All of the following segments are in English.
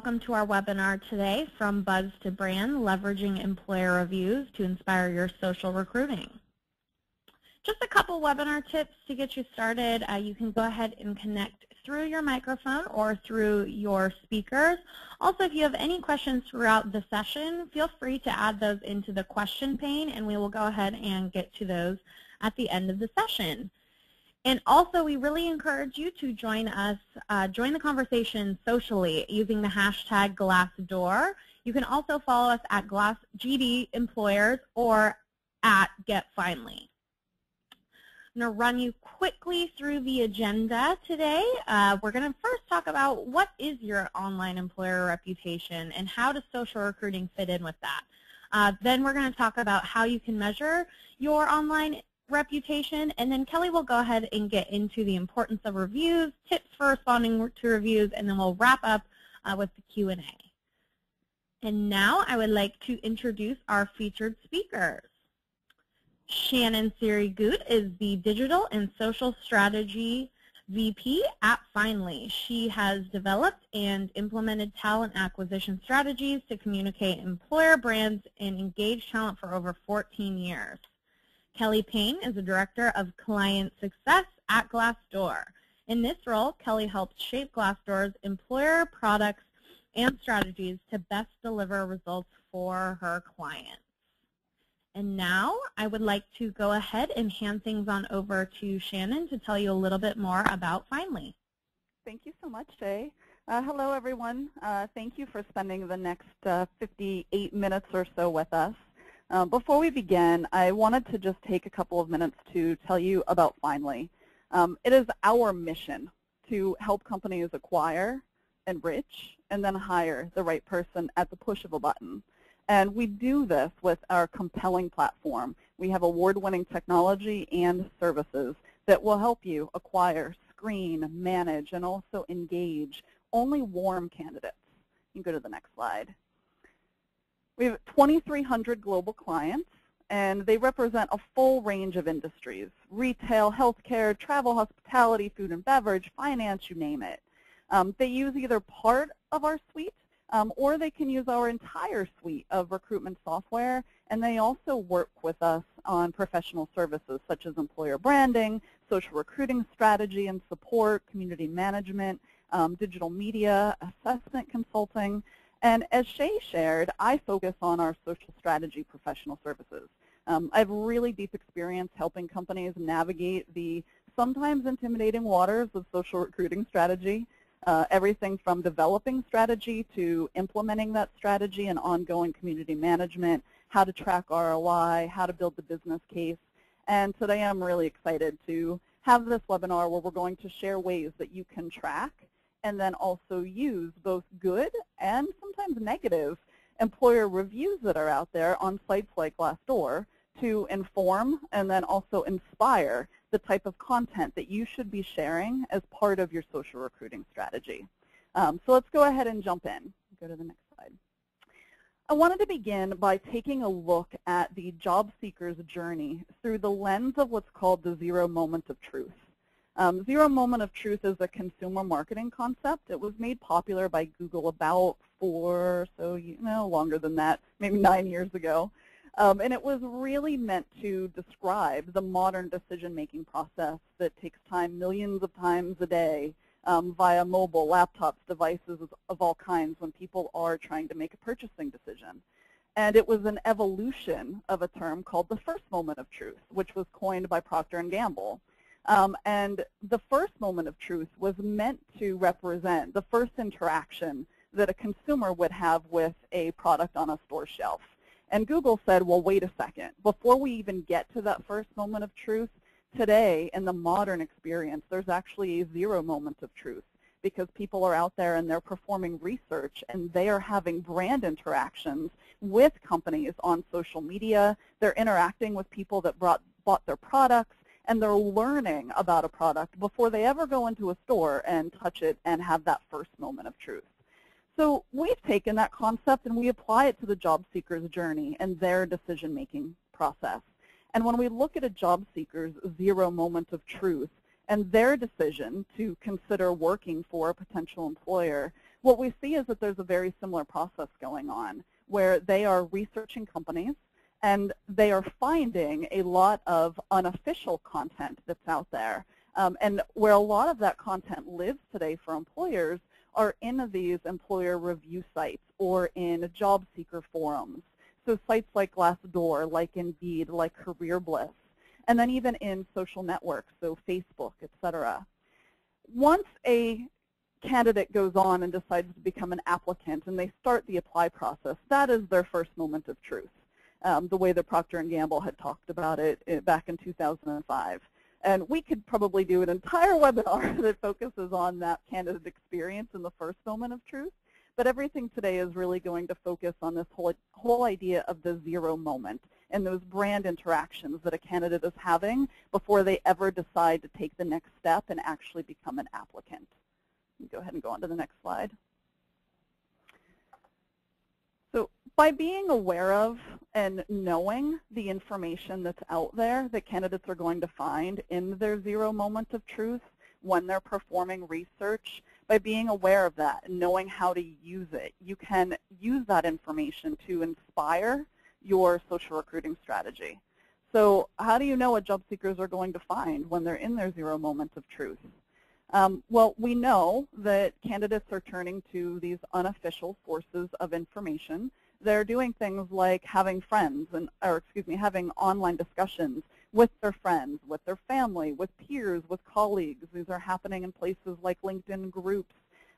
welcome to our webinar today, From Buzz to Brand, Leveraging Employer Reviews to Inspire Your Social Recruiting. Just a couple webinar tips to get you started. You can go ahead and connect through your microphone or through your speakers. Also, if you have any questions throughout the session, feel free to add those into the question pane, and we will go ahead and get to those at the end of the session. And also, we really encourage you to join us, join the conversation socially using the hashtag Glassdoor. You can also follow us at GD Employers or at GetFinally. I'm going to run you quickly through the agenda today. We're going to first talk about what is your online employer reputation and how does social recruiting fit in with that. Then we're going to talk about how you can measure your online reputation, and then Kelly will go ahead and get into the importance of reviews, tips for responding to reviews, and then we'll wrap up with the Q&A. And now I would like to introduce our featured speakers. Shannon Siri-Gut is the Digital and Social Strategy VP at Finally. She has developed and implemented talent acquisition strategies to communicate employer brands and engage talent for over 14 years. Kelly Payne is the Director of Client Success at Glassdoor. In this role, Kelly helps shape Glassdoor's employer products and strategies to best deliver results for her clients. And now I would like to go ahead and hand things on over to Shannon to tell you a little bit more about Finally. Thank you so much, Jay. Hello, everyone. Thank you for spending the next 58 minutes or so with us. Before we begin, I wanted to just take a couple of minutes to tell you about Finally. It is our mission to help companies acquire, enrich, and then hire the right person at the push of a button. And we do this with our compelling platform. We have award-winning technology and services that will help you acquire, screen, manage, and also engage only warm candidates. You can go to the next slide. We have 2,300 global clients, and they represent a full range of industries: retail, healthcare, travel, hospitality, food and beverage, finance, you name it. They use either part of our suite or they can use our entire suite of recruitment software, and they also work with us on professional services such as employer branding, social recruiting strategy and support, community management, digital media, assessment consulting. And as Shay shared, I focus on our social strategy professional services. I have really deep experience helping companies navigate the sometimes intimidating waters of social recruiting strategy, everything from developing strategy to implementing that strategy and ongoing community management, how to track ROI, how to build the business case. And today I'm really excited to have this webinar where we're going to share ways that you can track and then also use both good and sometimes negative employer reviews that are out there on sites like Glassdoor to inform and then also inspire the type of content that you should be sharing as part of your social recruiting strategy. So let's go ahead and jump in. Go to the next slide. I wanted to begin by taking a look at the job seeker's journey through the lens of what's called the zero moment of truth. Zero moment of truth is a consumer marketing concept. It was made popular by Google about longer than that, maybe 9 years ago. And it was really meant to describe the modern decision-making process that takes time millions of times a day via mobile, laptops, devices of all kinds when people are trying to make a purchasing decision. And it was an evolution of a term called the first moment of truth, which was coined by Procter & Gamble. And the first moment of truth was meant to represent the first interaction that a consumer would have with a product on a store shelf. And Google said, well, wait a second. Before we even get to that first moment of truth, today in the modern experience, there's actually a zero moment of truth because people are out there and they're performing research and they are having brand interactions with companies on social media. They're interacting with people that bought their products, and they're learning about a product before they ever go into a store and touch it and have that first moment of truth. So we've taken that concept and we apply it to the job seeker's journey and their decision-making process. And when we look at a job seeker's zero moment of truth and their decision to consider working for a potential employer, what we see is that there's a very similar process going on where they are researching companies and they are finding a lot of unofficial content that's out there. And where a lot of that content lives today for employers are in these employer review sites or in job seeker forums. So sites like Glassdoor, like Indeed, like CareerBliss, and then even in social networks, so Facebook, et cetera. Once a candidate goes on and decides to become an applicant and they start the apply process, that is their first moment of truth, the way that Procter & Gamble had talked about it back in 2005. And we could probably do an entire webinar that focuses on that candidate experience in the first moment of truth. But everything today is really going to focus on this whole idea of the zero moment and those brand interactions that a candidate is having before they ever decide to take the next step and actually become an applicant. Go ahead and go on to the next slide. So by being aware of and knowing the information that's out there that candidates are going to find in their zero moment of truth when they're performing research, by being aware of that and knowing how to use it, you can use that information to inspire your social recruiting strategy. So how do you know what job seekers are going to find when they're in their zero moment of truth? Well, we know that candidates are turning to these unofficial sources of information. They're doing things like having friends, having online discussions with their friends, with their family, with peers, with colleagues. These are happening in places like LinkedIn groups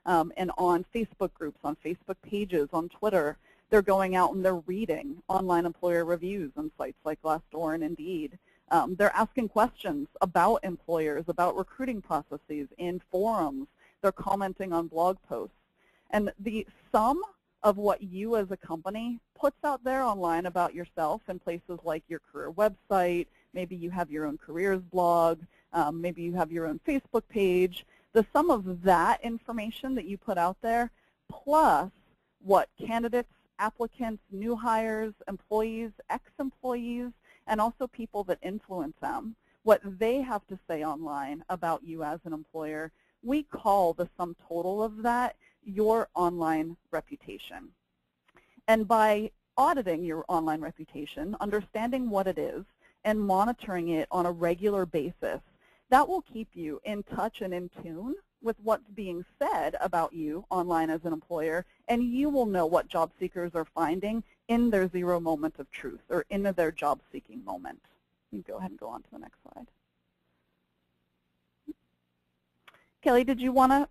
and on Facebook groups, on Facebook pages, on Twitter. They're going out and they're reading online employer reviews on sites like Glassdoor and Indeed. They're asking questions about employers, about recruiting processes in forums. They're commenting on blog posts. And the sum of what you as a company puts out there online about yourself in places like your career website, maybe you have your own careers blog, maybe you have your own Facebook page, the sum of that information that you put out there plus what candidates, applicants, new hires, employees, ex-employees, and also people that influence them, what they have to say online about you as an employer, we call the sum total of that your online reputation. And by auditing your online reputation, understanding what it is, and monitoring it on a regular basis, that will keep you in touch and in tune with what's being said about you online as an employer, and you will know what job seekers are finding in their zero moment of truth or in their job seeking moment. You can go ahead and go on to the next slide. Kelly, did you want to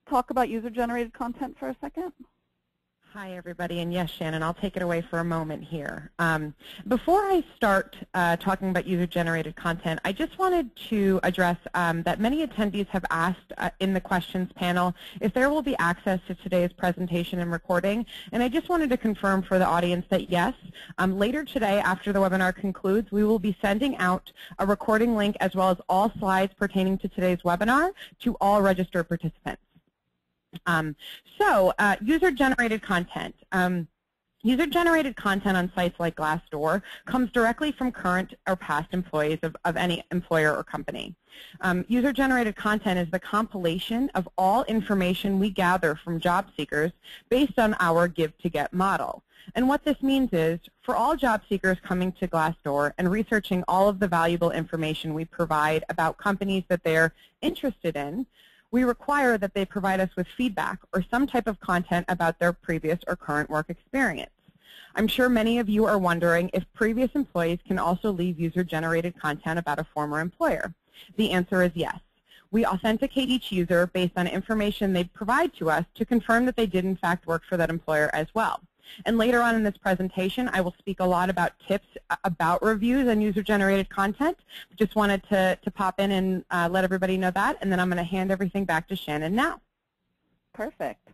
talk about user-generated content for a second? Hi, everybody, and yes, Shannon, I'll take it away for a moment here. Before I start talking about user-generated content, I just wanted to address that many attendees have asked in the questions panel if there will be access to today's presentation and recording, and I just wanted to confirm for the audience that yes, later today after the webinar concludes, we will be sending out a recording link as well as all slides pertaining to today's webinar to all registered participants. User-generated content. User-generated content on sites like Glassdoor comes directly from current or past employees of any employer or company. User-generated content is the compilation of all information we gather from job seekers based on our give-to-get model. And what this means is, for all job seekers coming to Glassdoor and researching all of the valuable information we provide about companies that they're interested in, we require that they provide us with feedback or some type of content about their previous or current work experience. I'm sure many of you are wondering if previous employees can also leave user-generated content about a former employer. The answer is yes. We authenticate each user based on information they provide to us to confirm that they did in fact work for that employer as well. And later on in this presentation, I will speak a lot about tips about reviews and user-generated content. Just wanted to pop in and let everybody know that, and then I'm going to hand everything back to Shannon now. Perfect.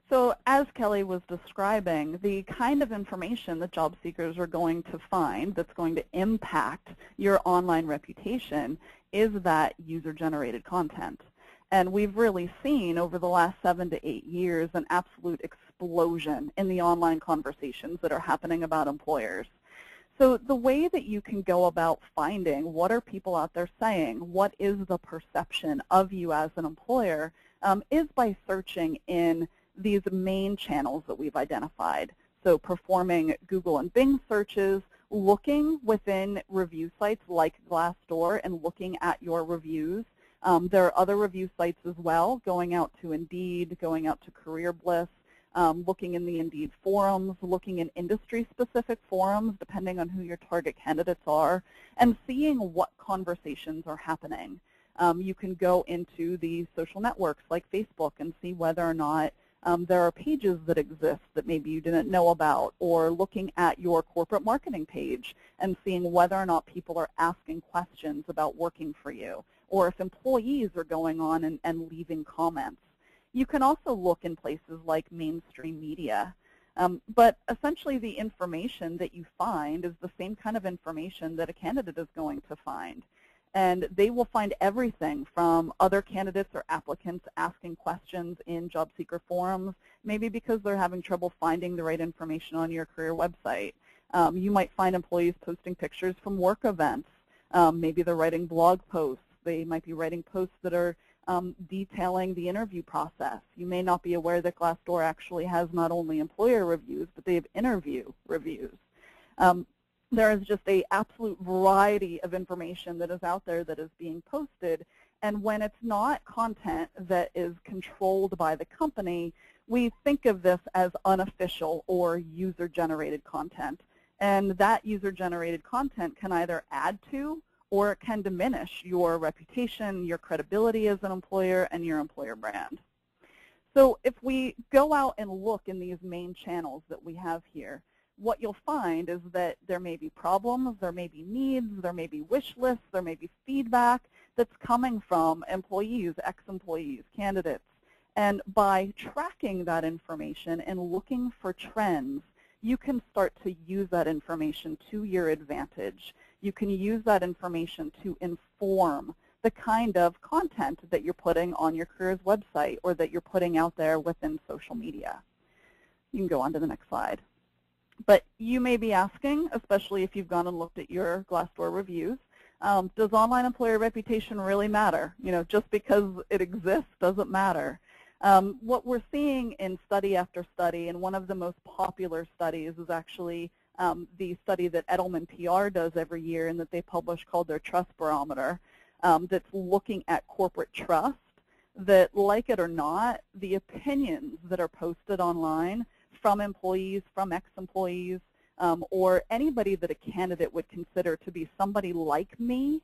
So as Kelly was describing, the kind of information that job seekers are going to find that's going to impact your online reputation is that user-generated content. And we've really seen over the last 7 to 8 years an absolute explosion in the online conversations that are happening about employers. So the way that you can go about finding what are people out there saying, what is the perception of you as an employer, is by searching in these main channels that we've identified. So performing Google and Bing searches, looking within review sites like Glassdoor and looking at your reviews. There are other review sites as well, going out to Indeed, going out to CareerBliss, looking in the Indeed forums, looking in industry-specific forums, depending on who your target candidates are, and seeing what conversations are happening. You can go into the social networks like Facebook and see whether or not there are pages that exist that maybe you didn't know about, or looking at your corporate marketing page and seeing whether or not people are asking questions about working for you, or if employees are going on and leaving comments. You can also look in places like mainstream media. But essentially the information that you find is the same kind of information that a candidate is going to find. And they will find everything from other candidates or applicants asking questions in job seeker forums, maybe because they're having trouble finding the right information on your career website. You might find employees posting pictures from work events. Maybe they're writing blog posts. They might be writing posts that are detailing the interview process. You may not be aware that Glassdoor actually has not only employer reviews, but they have interview reviews. There is just an absolute variety of information that is out there that is being posted, and when it's not content that is controlled by the company, we think of this as unofficial or user-generated content. And that user-generated content can either add to or it can diminish your reputation, your credibility as an employer, and your employer brand. So if we go out and look in these main channels that we have here, what you'll find is that there may be problems, there may be needs, there may be wish lists, there may be feedback that's coming from employees, ex-employees, candidates. And by tracking that information and looking for trends, you can start to use that information to your advantage. You can use that information to inform the kind of content that you're putting on your careers website or that you're putting out there within social media. You can go on to the next slide. But you may be asking, especially if you've gone and looked at your Glassdoor reviews, does online employer reputation really matter? You know, just because it exists doesn't matter. What we're seeing in study after study, and one of the most popular studies is actually the study that Edelman PR does every year and that they publish called their Trust Barometer, that's looking at corporate trust, that like it or not, the opinions that are posted online from employees, from ex-employees, or anybody that a candidate would consider to be somebody like me,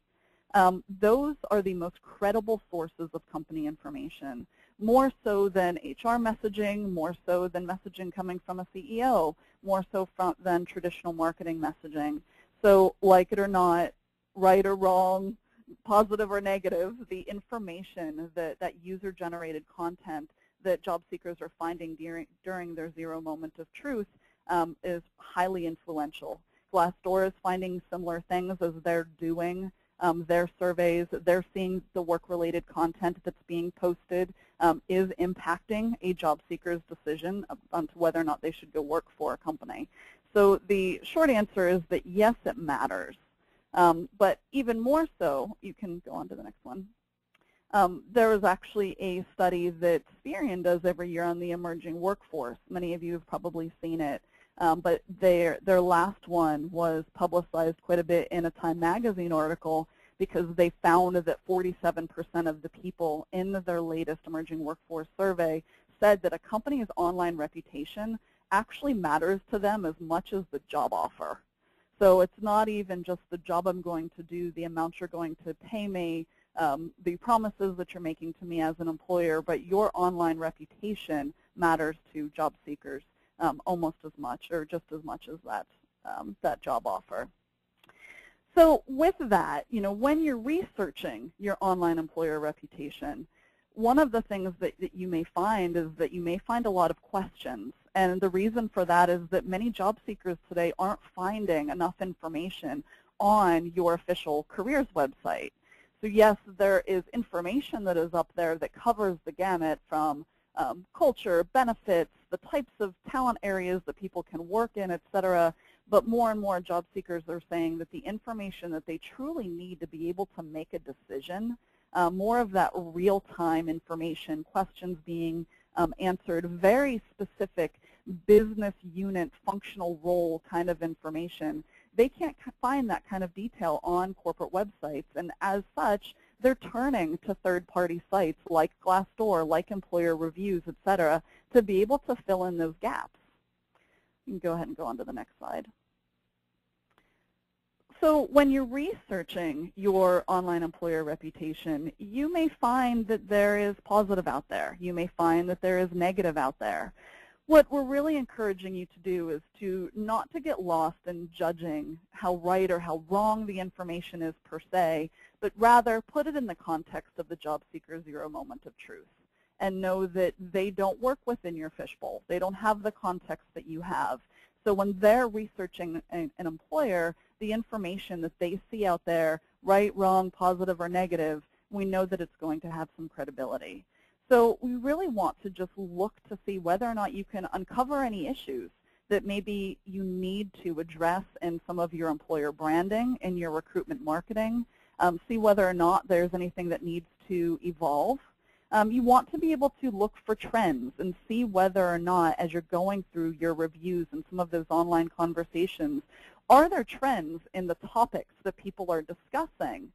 those are the most credible sources of company information, more so than HR messaging, more so than messaging coming from a CEO, more so than traditional marketing messaging. So like it or not, right or wrong, positive or negative, the information that user-generated content that job seekers are finding during their zero moment of truth is highly influential. Glassdoor is finding similar things as they're doing their surveys. They're seeing the work-related content that's being posted is impacting a job seeker's decision on whether or not they should go work for a company. So the short answer is that yes, it matters. But even more so, you can go on to the next one. There was actually a study that Experian does every year on the emerging workforce. Many of you have probably seen it, but their last one was publicized quite a bit in a Time Magazine article because they found that 47% of the people in their latest emerging workforce survey said that a company's online reputation actually matters to them as much as the job offer. So it's not even just the job I'm going to do, the amount you're going to pay me, the promises that you're making to me as an employer, but your online reputation matters to job seekers almost as much or just as much as that job offer. So with that, you know, when you're researching your online employer reputation, one of the things that you may find is that you may find a lot of questions. And the reason for that is that many job seekers today aren't finding enough information on your official careers website. So yes, there is information that is up there that covers the gamut from culture, benefits, the types of talent areas that people can work in, et cetera. But more and more job seekers are saying that the information that they truly need to be able to make a decision, more of that real-time information, questions being answered very specific business unit, functional role kind of information. They can't find that kind of detail on corporate websites, and as such, they're turning to third-party sites like Glassdoor, like Employer Reviews, et cetera, to be able to fill in those gaps. You can go ahead and go on to the next slide. So when you're researching your online employer reputation, you may find that there is positive out there. You may find that there is negative out there. What we're really encouraging you to do is to not to get lost in judging how right or how wrong the information is per se, but rather put it in the context of the job seeker zero moment of truth and know that they don't work within your fishbowl. They don't have the context that you have. So when they're researching an employer, the information that they see out there, right, wrong, positive, or negative, we know that it's going to have some credibility. So we really want to just look to see whether or not you can uncover any issues that maybe you need to address in some of your employer branding and your recruitment marketing, see whether or not there's anything that needs to evolve. You want to be able to look for trends and see whether or not, as you're going through your reviews and some of those online conversations, are there trends in the topics that people are discussing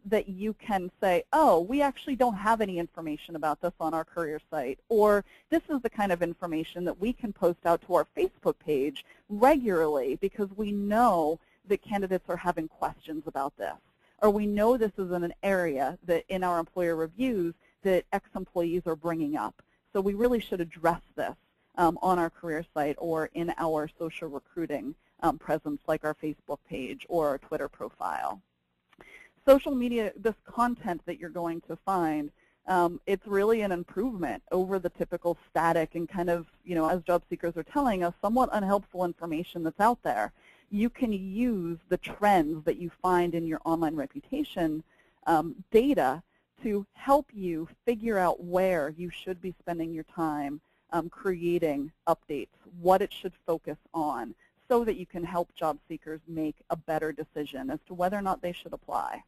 that you can say, oh, we actually don't have any information about this on our career site, or this is the kind of information that we can post out to our Facebook page regularly because we know that candidates are having questions about this, or we know this is in an area that in our employer reviews that ex-employees are bringing up. So we really should address this on our career site or in our social recruiting presence like our Facebook page or our Twitter profile. Social media, this content that you're going to find, it's really an improvement over the typical static and kind of, as job seekers are telling us, somewhat unhelpful information that's out there. You can use the trends that you find in your online reputation data to help you figure out where you should be spending your time creating updates, what it should focus on, so that you can help job seekers make a better decision as to whether or not they should apply.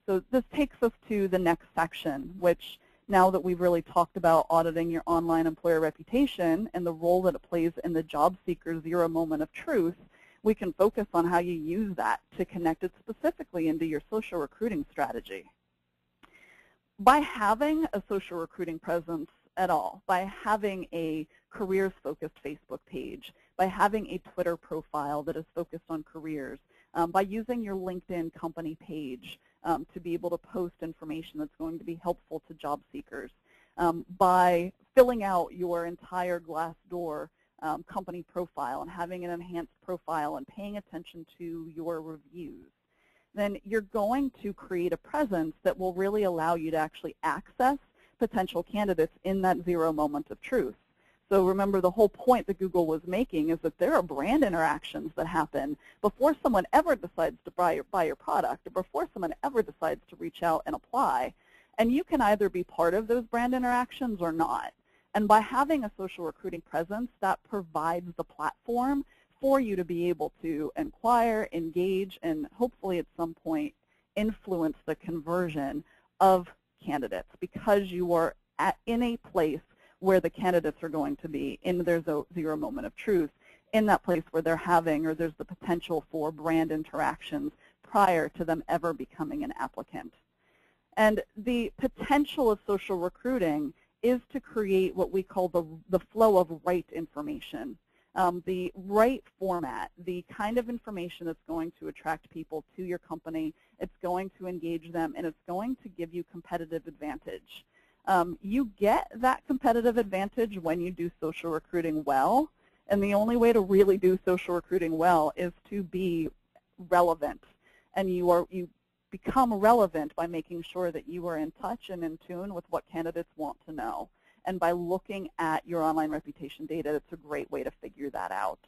So this takes us to the next section, which now that we've really talked about auditing your online employer reputation and the role that it plays in the job seeker zero moment of truth, we can focus on how you use that to connect it specifically into your social recruiting strategy. By having a social recruiting presence at all, by having a careers-focused Facebook page, by having a Twitter profile that is focused on careers, by using your LinkedIn company page to be able to post information that's going to be helpful to job seekers, by filling out your entire Glassdoor company profile and having an enhanced profile and paying attention to your reviews, then you're going to create a presence that will really allow you to actually access potential candidates in that zero moment of truth. So remember, the whole point that Google was making is that there are brand interactions that happen before someone ever decides to buy your product or before someone ever decides to reach out and apply. And you can either be part of those brand interactions or not. And by having a social recruiting presence, that provides the platform for you to be able to inquire, engage, and hopefully at some point influence the conversion of candidates because you are in a place where the candidates are going to be in their zero moment of truth, in that place where they're having or there's the potential for brand interactions prior to them ever becoming an applicant. And the potential of social recruiting is to create what we call the flow of right information. The right format, the kind of information that's going to attract people to your company, it's going to engage them, and it's going to give you competitive advantage. You get that competitive advantage when you do social recruiting well, and the only way to really do social recruiting well is to be relevant. And you become relevant by making sure that you are in touch and in tune with what candidates want to know. And by looking at your online reputation data, it's a great way to figure that out.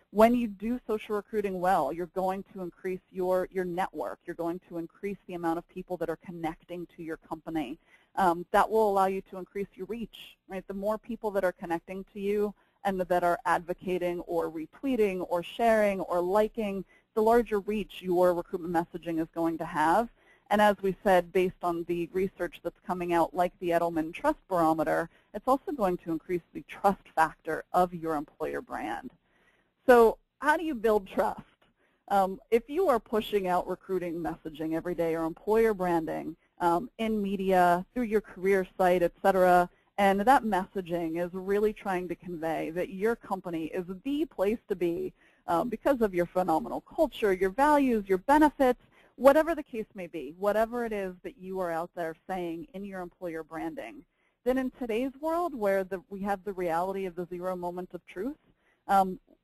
When you do social recruiting well, you're going to increase your network. You're going to increase the amount of people that are connecting to your company. That will allow you to increase your reach, right? The more people that are connecting to you and that are advocating or retweeting or sharing or liking, the larger reach your recruitment messaging is going to have. And as we said, based on the research that's coming out, like the Edelman Trust Barometer, it's also going to increase the trust factor of your employer brand. So how do you build trust? If you are pushing out recruiting messaging every day or employer branding in media, through your career site, et cetera, and that messaging is really trying to convey that your company is the place to be because of your phenomenal culture, your values, your benefits, whatever the case may be, whatever it is that you are out there saying in your employer branding, then in today's world where we have the reality of the zero moment of truth,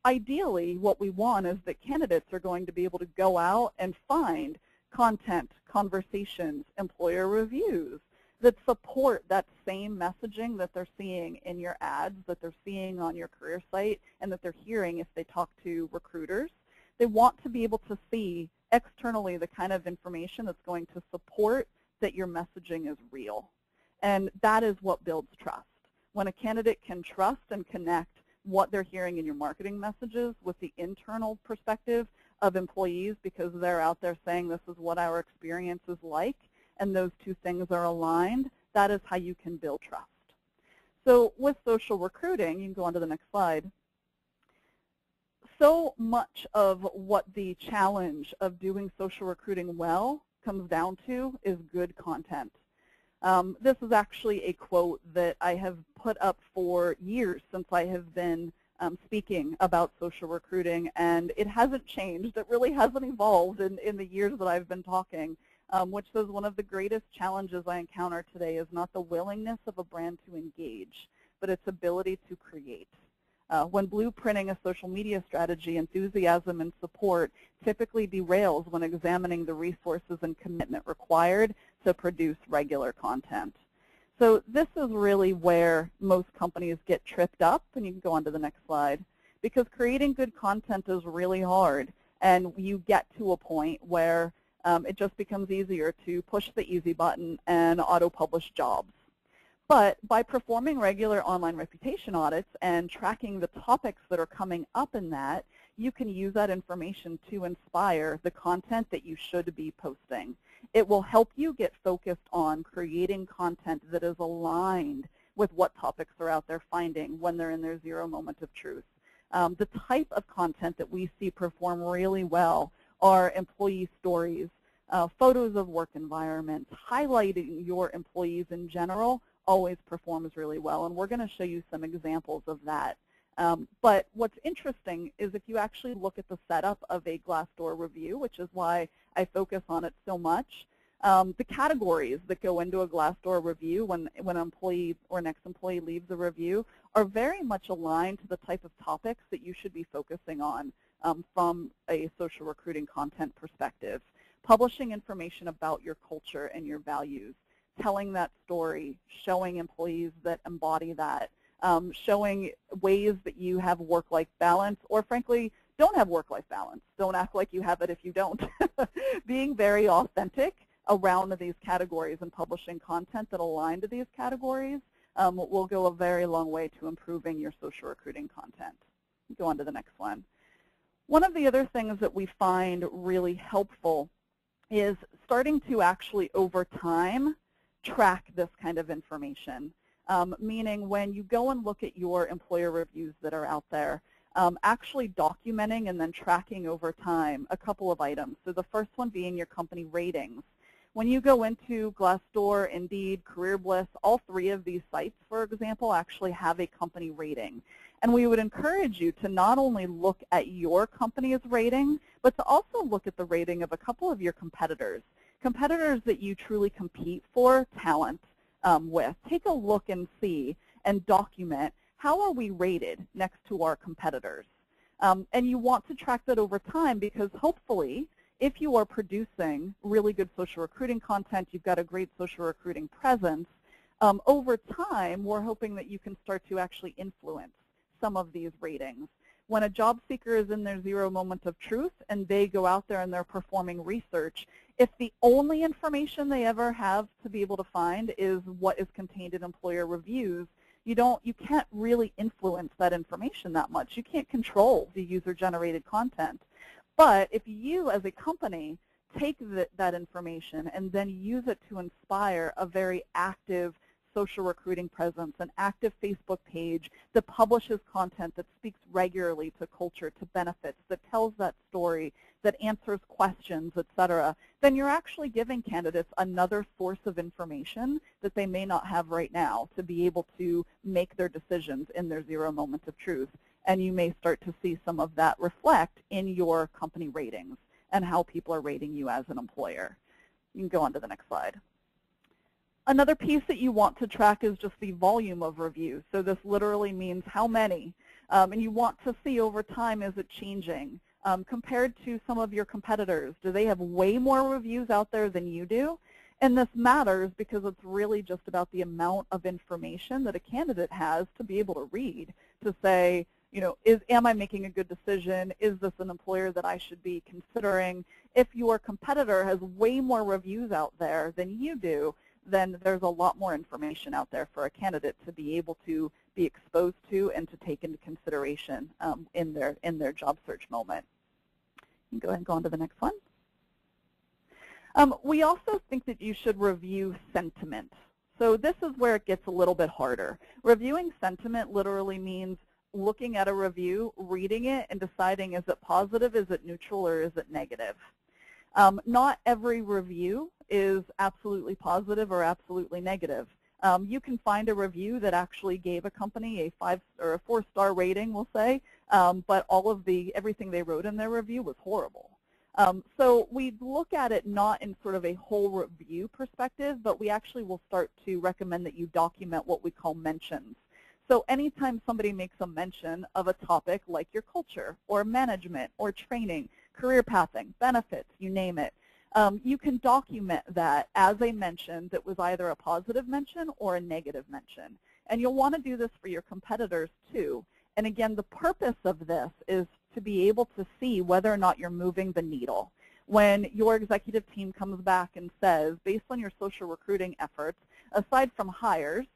ideally what we want is that candidates are going to be able to go out and find content, conversations, employer reviews that support that same messaging that they're seeing in your ads, that they're seeing on your career site, and that they're hearing if they talk to recruiters. They want to be able to see externally the kind of information that's going to support that your messaging is real. And that is what builds trust. When a candidate can trust and connect what they're hearing in your marketing messages with the internal perspective of employees, because they're out there saying this is what our experience is like, and those two things are aligned, that is how you can build trust. So with social recruiting, you can go on to the next slide. So much of what the challenge of doing social recruiting well comes down to is good content. This is actually a quote that I have put up for years since I have been speaking about social recruiting, and it hasn't changed. It really hasn't evolved in the years that I've been talking, which says one of the greatest challenges I encounter today is not the willingness of a brand to engage, but its ability to create. When blueprinting a social media strategy, enthusiasm and support typically derails when examining the resources and commitment required to produce regular content. So this is really where most companies get tripped up, and you can go on to the next slide, because creating good content is really hard, and you get to a point where it just becomes easier to push the easy button and auto-publish jobs. But by performing regular online reputation audits and tracking the topics that are coming up in that, you can use that information to inspire the content that you should be posting. It will help you get focused on creating content that is aligned with what topics are out there finding when they're in their zero moment of truth. The type of content that we see perform really well are employee stories, photos of work environments, highlighting your employees in general always performs really well, and we're going to show you some examples of that. But what's interesting is if you actually look at the setup of a Glassdoor review, which is why I focus on it so much, the categories that go into a Glassdoor review when an employee or an ex-employee leaves a review are very much aligned to the type of topics that you should be focusing on from a social recruiting content perspective. Publishing information about your culture and your values, telling that story, showing employees that embody that, showing ways that you have work-life balance, or frankly, don't have work-life balance. Don't act like you have it if you don't. Being very authentic around these categories and publishing content that align to these categories will go a very long way to improving your social recruiting content. Go on to the next one. One of the other things that we find really helpful is starting to actually, over time, track this kind of information, meaning when you go and look at your employer reviews that are out there, actually documenting and then tracking over time a couple of items. So the first one being your company ratings. When you go into Glassdoor, Indeed, CareerBliss, all three of these sites, for example, actually have a company rating. And we would encourage you to not only look at your company's rating, but to also look at the rating of a couple of your competitors. Competitors that you truly compete for talent with. Take a look and see and document how are we rated next to our competitors. And you want to track that over time because hopefully if you are producing really good social recruiting content, you've got a great social recruiting presence, over time we're hoping that you can start to actually influence some of these ratings. When a job seeker is in their zero moment of truth and they go out there and they're performing research, if the only information they ever have to be able to find is what is contained in employer reviews, you can't really influence that information that much. You can't control the user-generated content. But if you as a company take that information and then use it to inspire a very active social recruiting presence, an active Facebook page that publishes content that speaks regularly to culture, to benefits, that tells that story, that answers questions, etc., then you're actually giving candidates another source of information that they may not have right now to be able to make their decisions in their 0 moment of truth. And you may start to see some of that reflect in your company ratings and how people are rating you as an employer. You can go on to the next slide. Another piece that you want to track is just the volume of reviews. So this literally means how many. And you want to see over time, is it changing? Compared to some of your competitors, do they have way more reviews out there than you do? And this matters because it's really just about the amount of information that a candidate has to be able to read, to say, you know, am I making a good decision? Is this an employer that I should be considering? If your competitor has way more reviews out there than you do, then there's a lot more information out there for a candidate to be able to be exposed to and to take into consideration in their job search moment. You can go ahead and go on to the next one. We also think that you should review sentiment. So this is where it gets a little bit harder. Reviewing sentiment literally means looking at a review, reading it, and deciding, is it positive, is it neutral, or is it negative? Not every review is absolutely positive or absolutely negative. You can find a review that actually gave a company a 5 or a 4-star rating, we'll say, but everything they wrote in their review was horrible. So we look at it not in sort of a whole review perspective, but we actually will start to recommend that you document what we call mentions. So anytime somebody makes a mention of a topic like your culture or management or training, career pathing, benefits, you name it, you can document that as a mention that was either a positive mention or a negative mention. And you'll want to do this for your competitors too. And again, the purpose of this is to be able to see whether or not you're moving the needle. When your executive team comes back and says, based on your social recruiting efforts, aside from hires,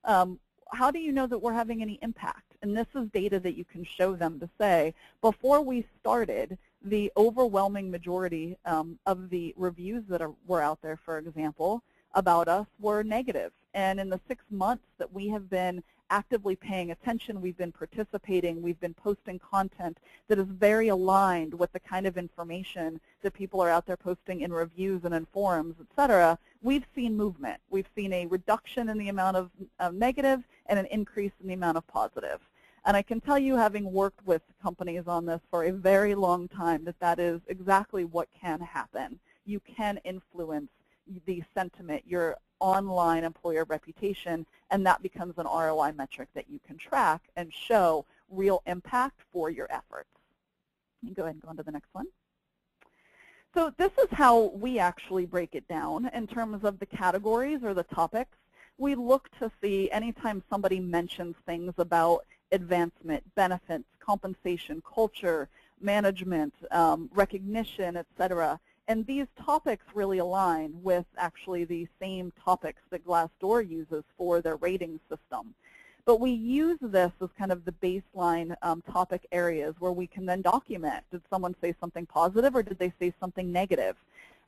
how do you know that we're having any impact? And this is data that you can show them to say, before we started, the overwhelming majority of the reviews that were out there, for example, about us were negative. And in the 6 months that we have been actively paying attention, we've been participating, we've been posting content that is very aligned with the kind of information that people are out there posting in reviews and in forums, et cetera, we've seen movement. We've seen a reduction in the amount of negative and an increase in the amount of positive. And I can tell you, having worked with companies on this for a very long time, that that is exactly what can happen. You can influence the sentiment, your online employer reputation, and that becomes an ROI metric that you can track and show real impact for your efforts. You can go ahead and go on to the next one. So this is how we actually break it down in terms of the categories or the topics. We look to see anytime somebody mentions things about advancement, benefits, compensation, culture, management, recognition, et cetera. And these topics really align with actually the same topics that Glassdoor uses for their rating system. But we use this as kind of the baseline topic areas where we can then document, did someone say something positive or did they say something negative?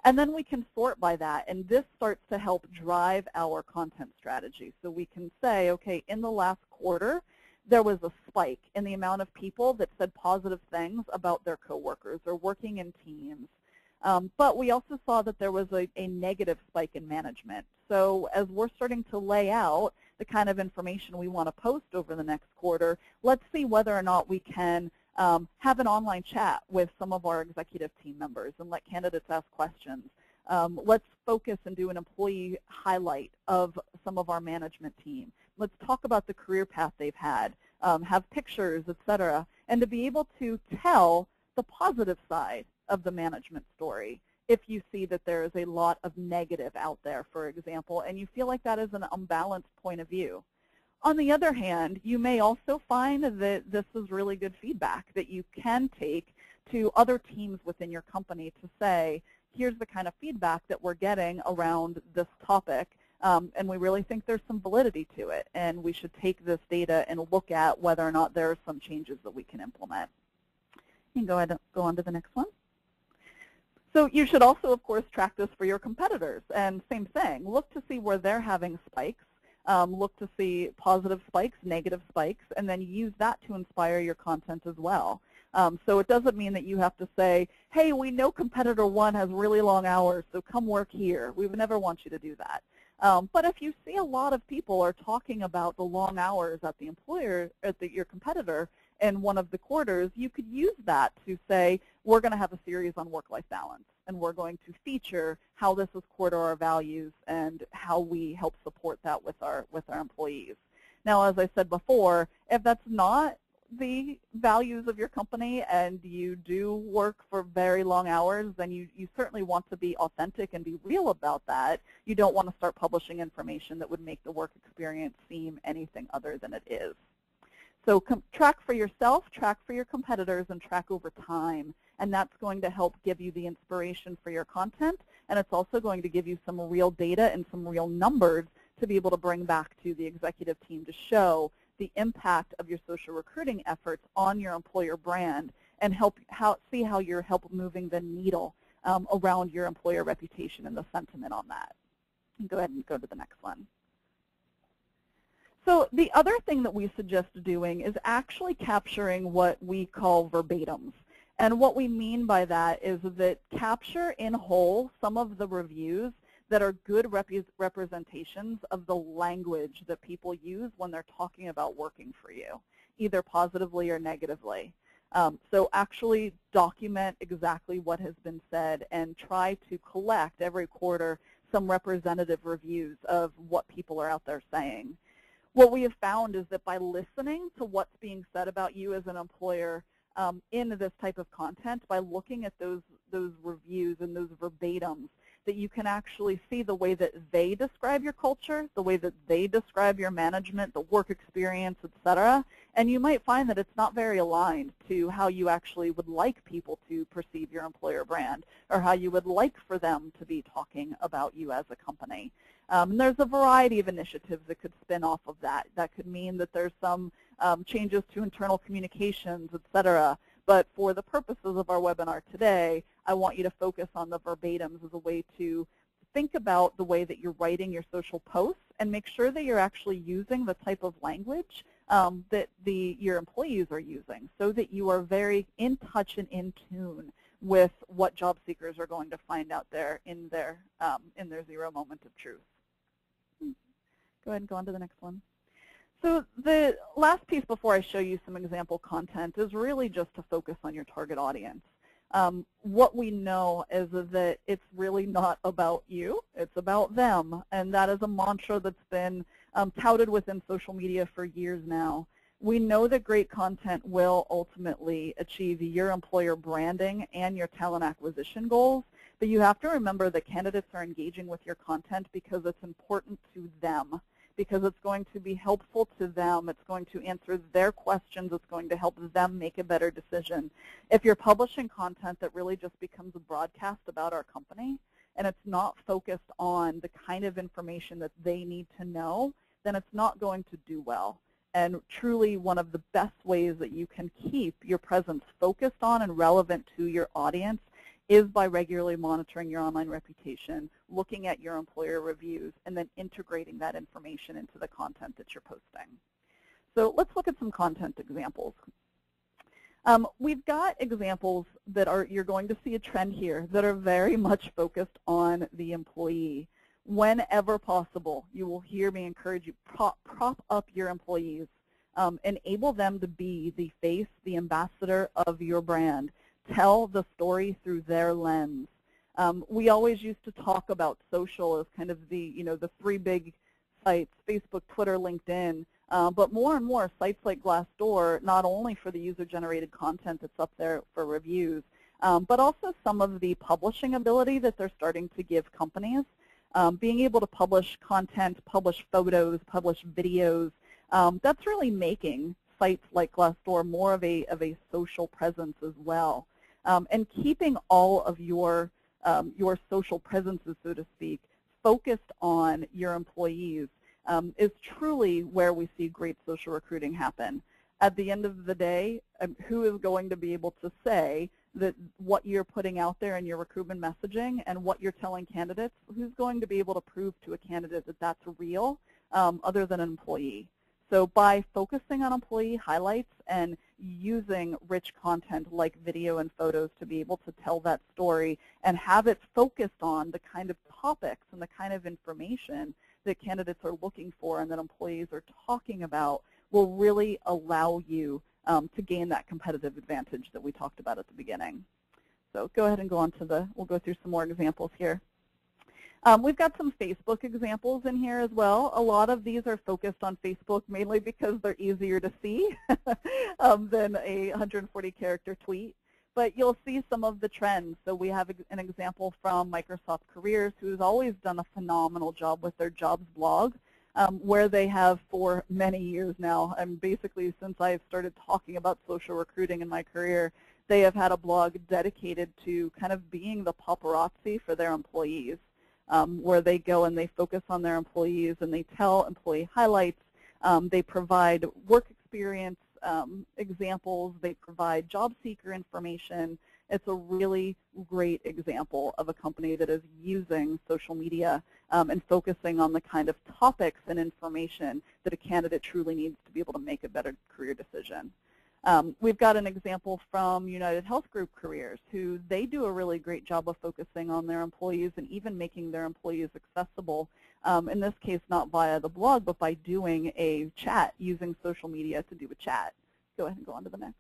And then we can sort by that, and this starts to help drive our content strategy. So we can say, okay, in the last quarter, there was a spike in the amount of people that said positive things about their coworkers or working in teams. But we also saw that there was a negative spike in management. So as we're starting to lay out the kind of information we want to post over the next quarter, let's see whether or not we can have an online chat with some of our executive team members and let candidates ask questions. Let's focus and do an employee highlight of some of our management team. Let's talk about the career path they've had, have pictures, et cetera, and to be able to tell the positive side of the management story if you see that there is a lot of negative out there, for example, and you feel like that is an unbalanced point of view. On the other hand, you may also find that this is really good feedback that you can take to other teams within your company to say, here's the kind of feedback that we're getting around this topic, and we really think there's some validity to it, and we should take this data and look at whether or not there are some changes that we can implement. You can go ahead and go on to the next one. So you should also, of course, track this for your competitors. And same thing, look to see where they're having spikes. Look to see positive spikes, negative spikes, and then use that to inspire your content as well. So it doesn't mean that you have to say, hey, we know competitor 1 has really long hours, so come work here. We would never want you to do that. But if you see a lot of people are talking about the long hours at the employer, your competitor in one of the quarters, you could use that to say, we're going to have a series on work-life balance, and we're going to feature how this is core to our values and how we help support that with our employees. Now, as I said before, if that's not the values of your company and you do work for very long hours, then you certainly want to be authentic and be real about that. You don't want to start publishing information that would make the work experience seem anything other than it is. So track for yourself, track for your competitors, and track over time. And that's going to help give you the inspiration for your content, and it's also going to give you some real data and some real numbers to be able to bring back to the executive team to show the impact of your social recruiting efforts on your employer brand and see how you're moving the needle around your employer reputation and the sentiment on that. Go ahead and go to the next one. So the other thing that we suggest doing is actually capturing what we call verbatims. And what we mean by that is that capture in whole some of the reviews that are good representations of the language that people use when they're talking about working for you, either positively or negatively. So actually document exactly what has been said and try to collect every quarter some representative reviews of what people are out there saying. What we have found is that by listening to what's being said about you as an employer in this type of content, by looking at those reviews and those verbatims, that you can actually see the way that they describe your culture, the way that they describe your management, the work experience, etc. And you might find that it's not very aligned to how you actually would like people to perceive your employer brand or how you would like for them to be talking about you as a company. And there's a variety of initiatives that could spin off of that. That could mean that there's some changes to internal communications, etc. But for the purposes of our webinar today, I want you to focus on the verbatims as a way to think about the way that you're writing your social posts and make sure that you're actually using the type of language that your employees are using so that you are very in touch and in tune with what job seekers are going to find out there in their zero moment of truth. Go ahead and go on to the next one. So the last piece before I show you some example content is really just to focus on your target audience. What we know is that it's really not about you, it's about them, and that is a mantra that's been touted within social media for years now. We know that great content will ultimately achieve your employer branding and your talent acquisition goals, but you have to remember that candidates are engaging with your content because it's important to them, because it's going to be helpful to them, it's going to answer their questions, it's going to help them make a better decision. If you're publishing content that really just becomes a broadcast about our company and it's not focused on the kind of information that they need to know, then it's not going to do well. And truly one of the best ways that you can keep your presence focused on and relevant to your audience is by regularly monitoring your online reputation, looking at your employer reviews, and then integrating that information into the content that you're posting. So let's look at some content examples. We've got examples that you're going to see a trend here that are very much focused on the employee. Whenever possible, you will hear me encourage you, prop up your employees, enable them to be the face, the ambassador of your brand. Tell the story through their lens. We always used to talk about social as kind of the three big sites, Facebook, Twitter, LinkedIn, but more and more sites like Glassdoor, not only for the user-generated content that's up there for reviews, but also some of the publishing ability that they're starting to give companies. Being able to publish content, publish photos, publish videos, that's really making sites like Glassdoor more of a social presence as well. And keeping all of your social presences, so to speak, focused on your employees is truly where we see great social recruiting happen. At the end of the day, who is going to be able to say what you're putting out there in your recruitment messaging and what you're telling candidates, who's going to be able to prove to a candidate that that's real other than an employee? So by focusing on employee highlights and using rich content like video and photos to be able to tell that story and have it focused on the kind of topics and the kind of information that candidates are looking for and that employees are talking about will really allow you to gain that competitive advantage that we talked about at the beginning. So go ahead and go on to we'll go through some more examples here. We've got some Facebook examples in here as well. A lot of these are focused on Facebook mainly because they're easier to see than a 140-character tweet. But you'll see some of the trends. So we have an example from Microsoft Careers, who's always done a phenomenal job with their jobs blog, where they have for many years now, and basically since I've started talking about social recruiting in my career, they have had a blog dedicated to kind of being the paparazzi for their employees. Where they go and they focus on their employees and they tell employee highlights. They provide work experience examples. They provide job seeker information. It's a really great example of a company that is using social media and focusing on the kind of topics and information that a candidate truly needs to be able to make a better career decision. We've got an example from United Health Group Careers, who they do a really great job of focusing on their employees and even making their employees accessible, in this case not via the blog, but by doing a chat, using social media to do a chat. Go ahead and go on to the next.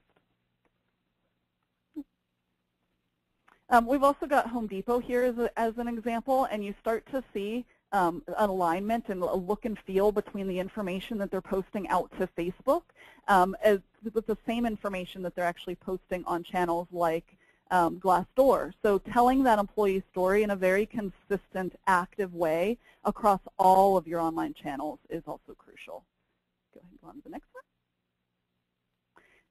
We've also got Home Depot here as an example, and you start to see an alignment and a look and feel between the information that they're posting out to Facebook as with the same information that they're actually posting on channels like Glassdoor. So telling that employee story in a very consistent, active way across all of your online channels is also crucial. Go ahead and go on to the next one.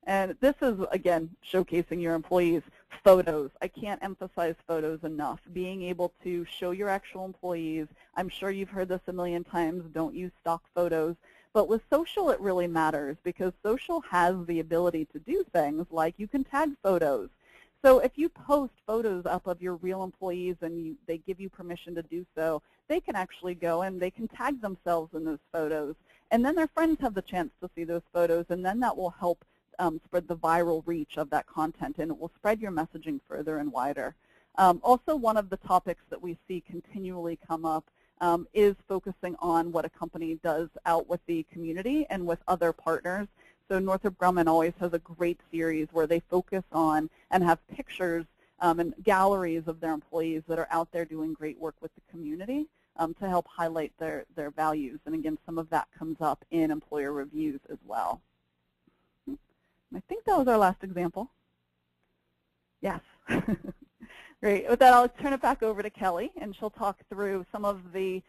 And this is, again, showcasing your employees' photos. I can't emphasize photos enough. Being able to show your actual employees. I'm sure you've heard this a million times, don't use stock photos. But with social, it really matters because social has the ability to do things like you can tag photos. So if you post photos up of your real employees and they give you permission to do so, they can actually go and they can tag themselves in those photos. And then their friends have the chance to see those photos, and then that will help spread the viral reach of that content, and it will spread your messaging further and wider. Also, one of the topics that we see continually come up is focusing on what a company does out with the community and with other partners. So Northrop Grumman always has a great series where they focus on and have pictures and galleries of their employees that are out there doing great work with the community to help highlight their values. And again, some of that comes up in employer reviews as well. I think that was our last example. Yes. Great. With that, I'll turn it back over to Kelly, and she'll talk through some of the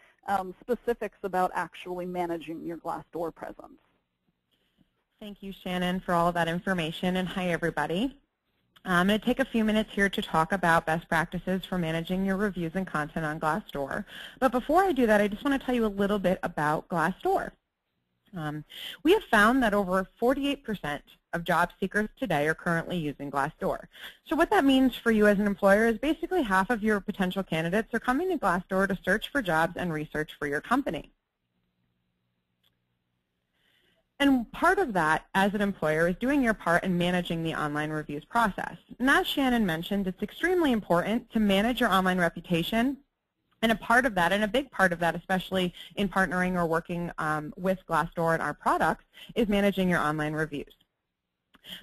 specifics about actually managing your Glassdoor presence. Thank you, Shannon, for all of that information, and hi, everybody. I'm going to take a few minutes here to talk about best practices for managing your reviews and content on Glassdoor. But before I do that, I just want to tell you a little bit about Glassdoor. We have found that over 48% of job seekers today are currently using Glassdoor. So what that means for you as an employer is basically half of your potential candidates are coming to Glassdoor to search for jobs and research for your company. And part of that, as an employer, is doing your part in managing the online reviews process. And as Shannon mentioned, it's extremely important to manage your online reputation. And a part of that, and a big part of that, especially in partnering or working with Glassdoor and our products, is managing your online reviews.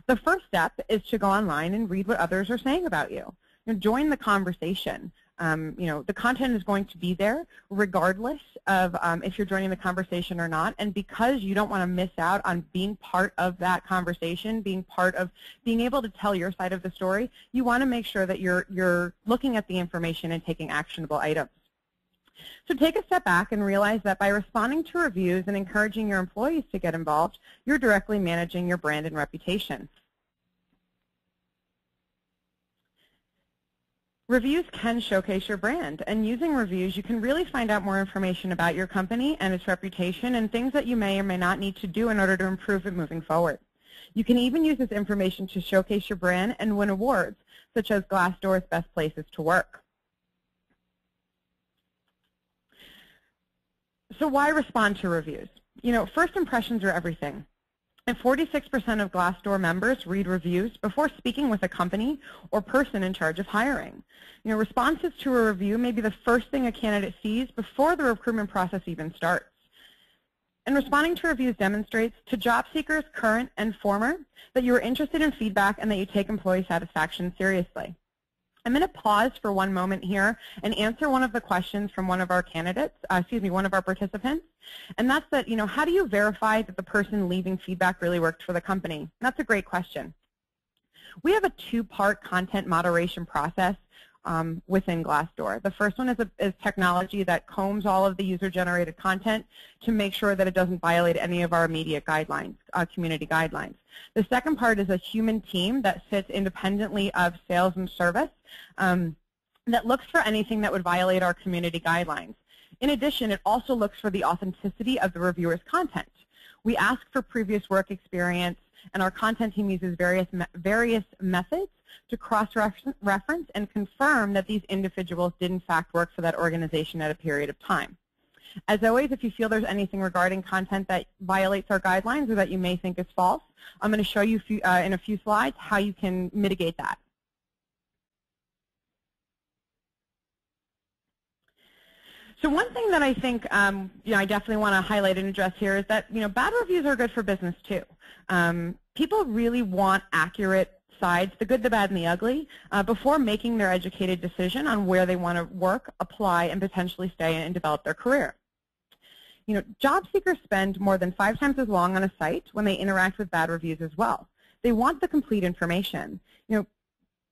The first step is to go online and read what others are saying about you. Join the conversation. The content is going to be there regardless of if you're joining the conversation or not. And because you don't want to miss out on being part of that conversation, being part of being able to tell your side of the story, you want to make sure that you're looking at the information and taking actionable items. So take a step back and realize that by responding to reviews and encouraging your employees to get involved, you're directly managing your brand and reputation. Reviews can showcase your brand, and using reviews, you can really find out more information about your company and its reputation and things that you may or may not need to do in order to improve it moving forward. You can even use this information to showcase your brand and win awards, such as Glassdoor's Best Places to Work. So why respond to reviews? First impressions are everything. And 46% of Glassdoor members read reviews before speaking with a company or person in charge of hiring. Responses to a review may be the first thing a candidate sees before the recruitment process even starts. And responding to reviews demonstrates to job seekers, current and former, that you are interested in feedback and that you take employee satisfaction seriously. I'm going to pause for one moment here and answer one of the questions from one of our one of our participants. And that's that, how do you verify that the person leaving feedback really worked for the company? And that's a great question. We have a two-part content moderation process within Glassdoor. The first one is technology that combs all of the user-generated content to make sure that it doesn't violate any of our immediate guidelines, community guidelines. The second part is a human team that sits independently of sales and service that looks for anything that would violate our community guidelines. In addition, it also looks for the authenticity of the reviewer's content. We ask for previous work experience, and our content team uses various methods to cross-reference and confirm that these individuals did in fact work for that organization at a period of time. As always, if you feel there's anything regarding content that violates our guidelines or that you may think is false, I'm going to show you in a few slides how you can mitigate that. So one thing that I think I definitely want to highlight and address here is that bad reviews are good for business too. People really want accurate sides, the good, the bad, and the ugly, before making their educated decision on where they want to work, apply, and potentially stay and develop their career. Job seekers spend more than 5 times as long on a site when they interact with bad reviews as well. They want the complete information.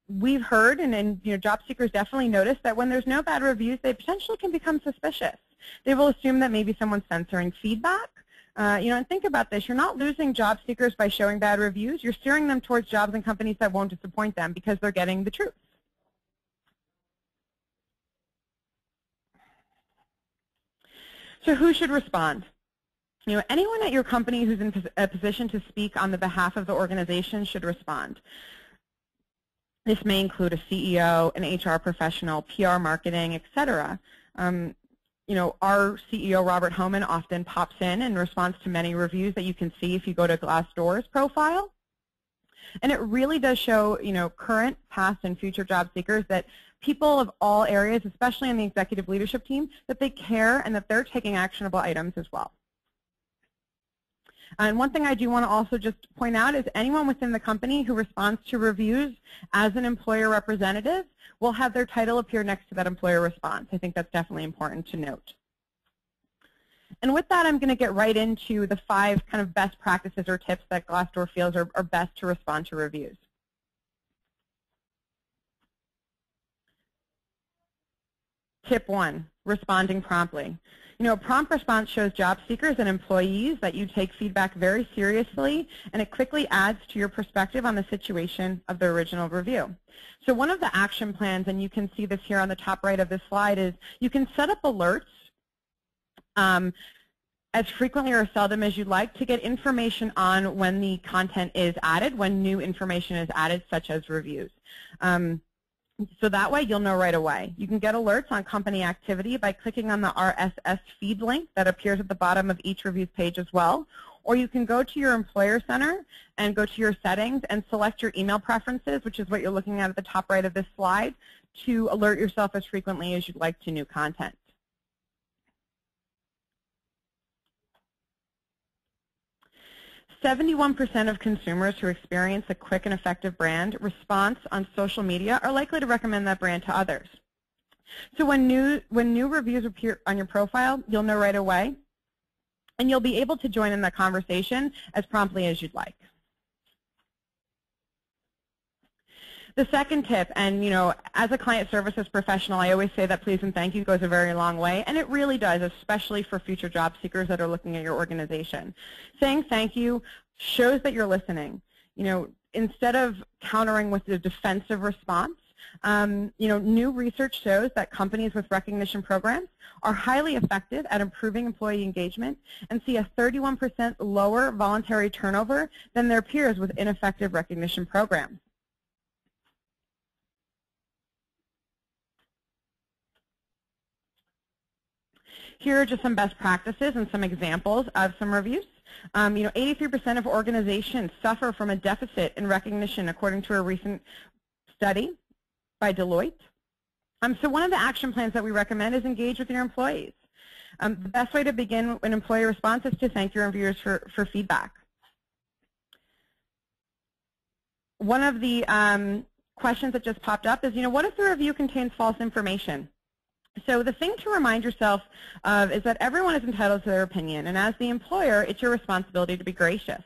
We've heard, and job seekers definitely notice that when there's no bad reviews, they potentially can become suspicious. They will assume that maybe someone's censoring feedback. And think about this. You're not losing job seekers by showing bad reviews. You're steering them towards jobs and companies that won't disappoint them because they're getting the truth. So who should respond? Anyone at your company who's in a position to speak on the behalf of the organization should respond. This may include a CEO, an HR professional, PR marketing, etc. Our CEO, Robert Homan, often pops in and responds to many reviews that you can see if you go to Glassdoor's profile. And it really does show, current, past, and future job seekers that people of all areas, especially in the executive leadership team, that they care and that they're taking actionable items as well. And one thing I do want to also just point out is anyone within the company who responds to reviews as an employer representative will have their title appear next to that employer response. I think that's definitely important to note. And with that, I'm going to get right into the 5 kind of best practices or tips that Glassdoor feels are best to respond to reviews. Tip 1, responding promptly. A prompt response shows job seekers and employees that you take feedback very seriously, and it quickly adds to your perspective on the situation of the original review. So one of the action plans, and you can see this here on the top right of this slide, is you can set up alerts as frequently or as seldom as you'd like to get information on when the content is added, when new information is added, such as reviews. So that way you'll know right away. You can get alerts on company activity by clicking on the RSS feed link that appears at the bottom of each reviews page as well. Or you can go to your Employer Center and go to your settings and select your email preferences, which is what you're looking at the top right of this slide, to alert yourself as frequently as you'd like to new content. "71% of consumers who experience a quick and effective brand response on social media are likely to recommend that brand to others." So when new reviews appear on your profile, you'll know right away, and you'll be able to join in that conversation as promptly as you'd like. The second tip, and as a client services professional, I always say that please and thank you goes a very long way, and it really does, especially for future job seekers that are looking at your organization. Saying thank you shows that you're listening. Instead of countering with a defensive response, New research shows that companies with recognition programs are highly effective at improving employee engagement and see a 31% lower voluntary turnover than their peers with ineffective recognition programs. Here are just some best practices and some examples of some reviews. 83% of organizations suffer from a deficit in recognition, according to a recent study by Deloitte. So one of the action plans that we recommend is engage with your employees. The best way to begin an employee response is to thank your reviewers for feedback. One of the questions that just popped up is, what if the review contains false information? So the thing to remind yourself of is that everyone is entitled to their opinion, and as the employer, it's your responsibility to be gracious.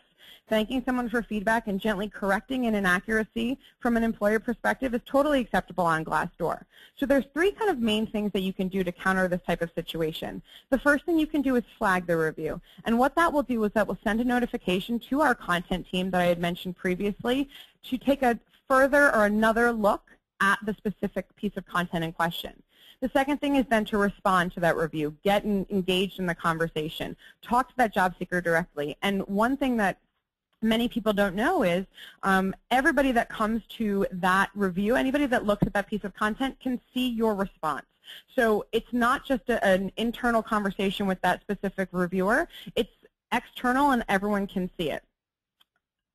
Thanking someone for feedback and gently correcting an inaccuracy from an employer perspective is totally acceptable on Glassdoor. So there's three kind of main things that you can do to counter this type of situation. The first thing you can do is flag the review. And what that will do is that will send a notification to our content team that I had mentioned previously to take a further or another look at the specific piece of content in question. The second thing is then to respond to that review, get engaged in the conversation, talk to that job seeker directly. And one thing that many people don't know is everybody that comes to that review, anybody that looks at that piece of content can see your response. So it's not just an internal conversation with that specific reviewer, it's external and everyone can see it.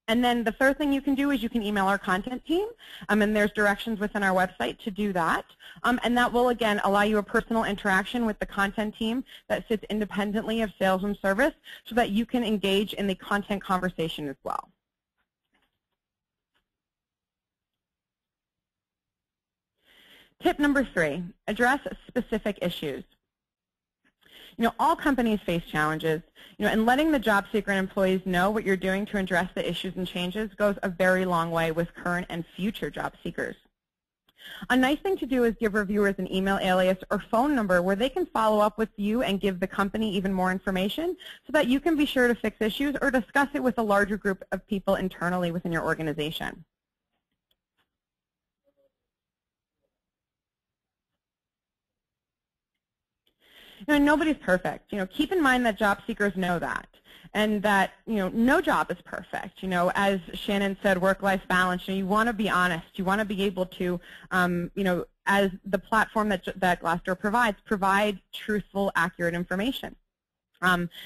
And then the third thing you can do is you can email our content team, and there's directions within our website to do that. And that will, again, allow you a personal interaction with the content team that sits independently of sales and service so that you can engage in the content conversation as well. Tip number 3, address specific issues. All companies face challenges, and letting the job seeker and employees know what you're doing to address the issues and changes goes a very long way with current and future job seekers. A nice thing to do is give reviewers an email alias or phone number where they can follow up with you and give the company even more information so that you can be sure to fix issues or discuss it with a larger group of people internally within your organization. Nobody's perfect. Keep in mind that job seekers know that, and that no job is perfect. As Shannon said, work-life balance. You want to be honest. You want to be able to, as the platform that Glassdoor provides, provide truthful, accurate information.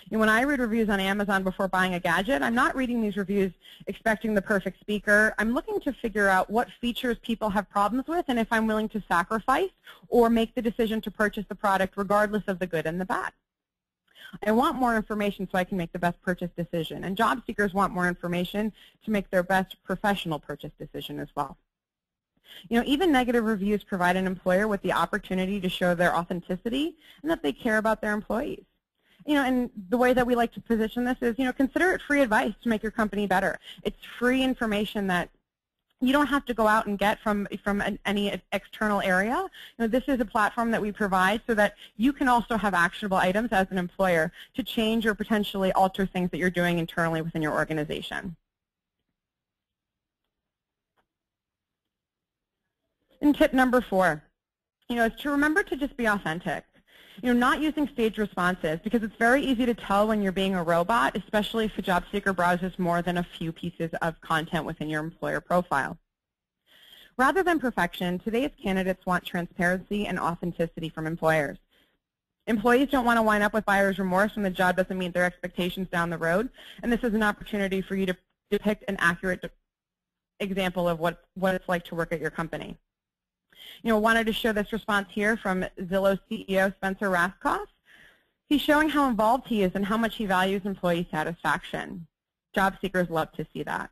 When I read reviews on Amazon before buying a gadget, I'm not reading these reviews expecting the perfect speaker. I'm looking to figure out what features people have problems with and if I'm willing to sacrifice or make the decision to purchase the product regardless of the good and the bad. I want more information so I can make the best purchase decision, and job seekers want more information to make their best professional purchase decision as well. Even negative reviews provide an employer with the opportunity to show their authenticity and that they care about their employees. And the way that we like to position this is, consider it free advice to make your company better. It's free information that you don't have to go out and get from any external area. This is a platform that we provide so that you can also have actionable items as an employer to change or potentially alter things that you're doing internally within your organization. And tip number 4, is to remember to just be authentic. Not using staged responses, because it's very easy to tell when you're being a robot, especially if a job seeker browses more than a few pieces of content within your employer profile. Rather than perfection, today's candidates want transparency and authenticity from employers. Employees don't want to wind up with buyer's remorse when the job doesn't meet their expectations down the road, and this is an opportunity for you to depict an accurate example of what it's like to work at your company. Wanted to show this response here from Zillow CEO Spencer Rascoff. He's showing how involved he is and how much he values employee satisfaction. Job seekers love to see that.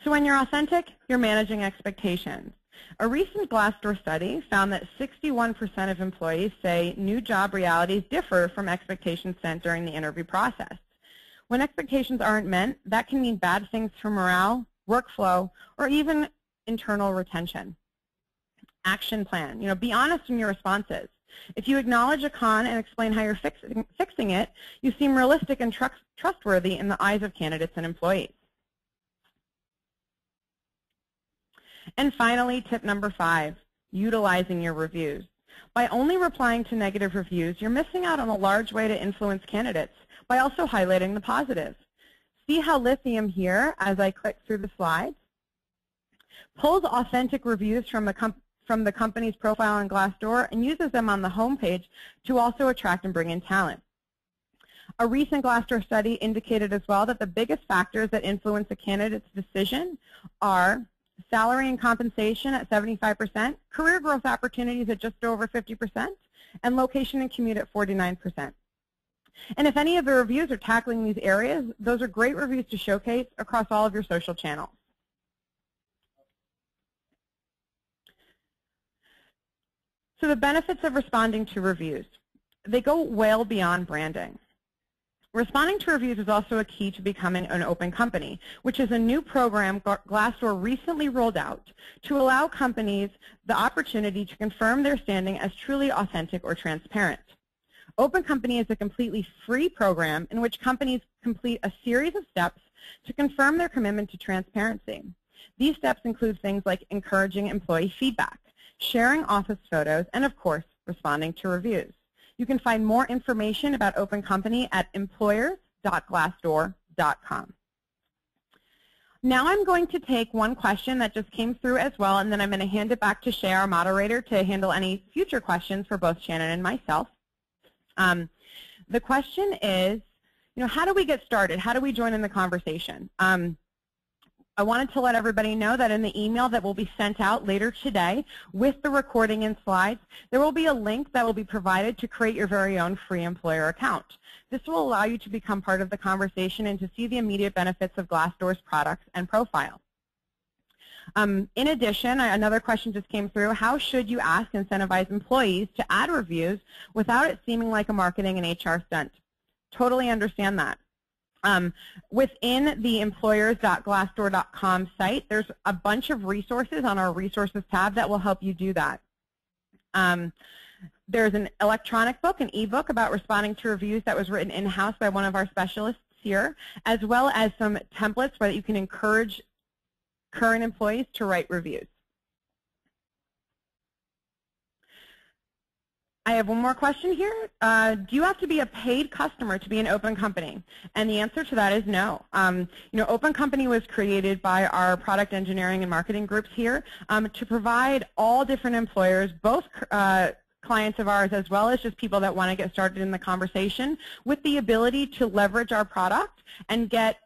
So when you're authentic, you're managing expectations. A recent Glassdoor study found that 61% of employees say new job realities differ from expectations set during the interview process. When expectations aren't met, that can mean bad things for morale, workflow, or even internal retention. Action plan. Be honest in your responses. If you acknowledge a con and explain how you're fixing it, you seem realistic and trustworthy in the eyes of candidates and employees. And finally, tip number 5, utilizing your reviews. By only replying to negative reviews, you're missing out on a large way to influence candidates by also highlighting the positives. See how Lithium here, as I click through the slides, pulls authentic reviews from the company's profile on Glassdoor and uses them on the home page to also attract and bring in talent. A recent Glassdoor study indicated as well that the biggest factors that influence a candidate's decision are salary and compensation at 75%, career growth opportunities at just over 50%, and location and commute at 49%. And if any of the reviews are tackling these areas, those are great reviews to showcase across all of your social channels. So the benefits of responding to reviews. They go well beyond branding. Responding to reviews is also a key to becoming an open company, which is a new program Glassdoor recently rolled out to allow companies the opportunity to confirm their standing as truly authentic or transparent. Open Company is a completely free program in which companies complete a series of steps to confirm their commitment to transparency. These steps include things like encouraging employee feedback, sharing office photos, and of course, responding to reviews. You can find more information about Open Company at employers.glassdoor.com. Now I'm going to take one question that just came through as well, and then I'm going to hand it back to Shay, our moderator, to handle any future questions for both Shannon and myself. The question is, how do we get started? How do we join in the conversation? I wanted to let everybody know that in the email that will be sent out later today with the recording and slides, there will be a link that will be provided to create your very own free employer account. This will allow you to become part of the conversation and to see the immediate benefits of Glassdoor's products and profile. In addition, another question just came through. How should you ask and incentivize employees to add reviews without it seeming like a marketing and HR stunt? Totally understand that. Within the employers.glassdoor.com site, there's a bunch of resources on our resources tab that will help you do that. There's an electronic book, an ebook about responding to reviews that was written in-house by one of our specialists here, as well as some templates where you can encourage current employees to write reviews. I have one more question here. Do you have to be a paid customer to be an Open Company? And the answer to that is no. Open Company was created by our product engineering and marketing groups here to provide all different employers, both clients of ours as well as just people that want to get started in the conversation, with the ability to leverage our product and get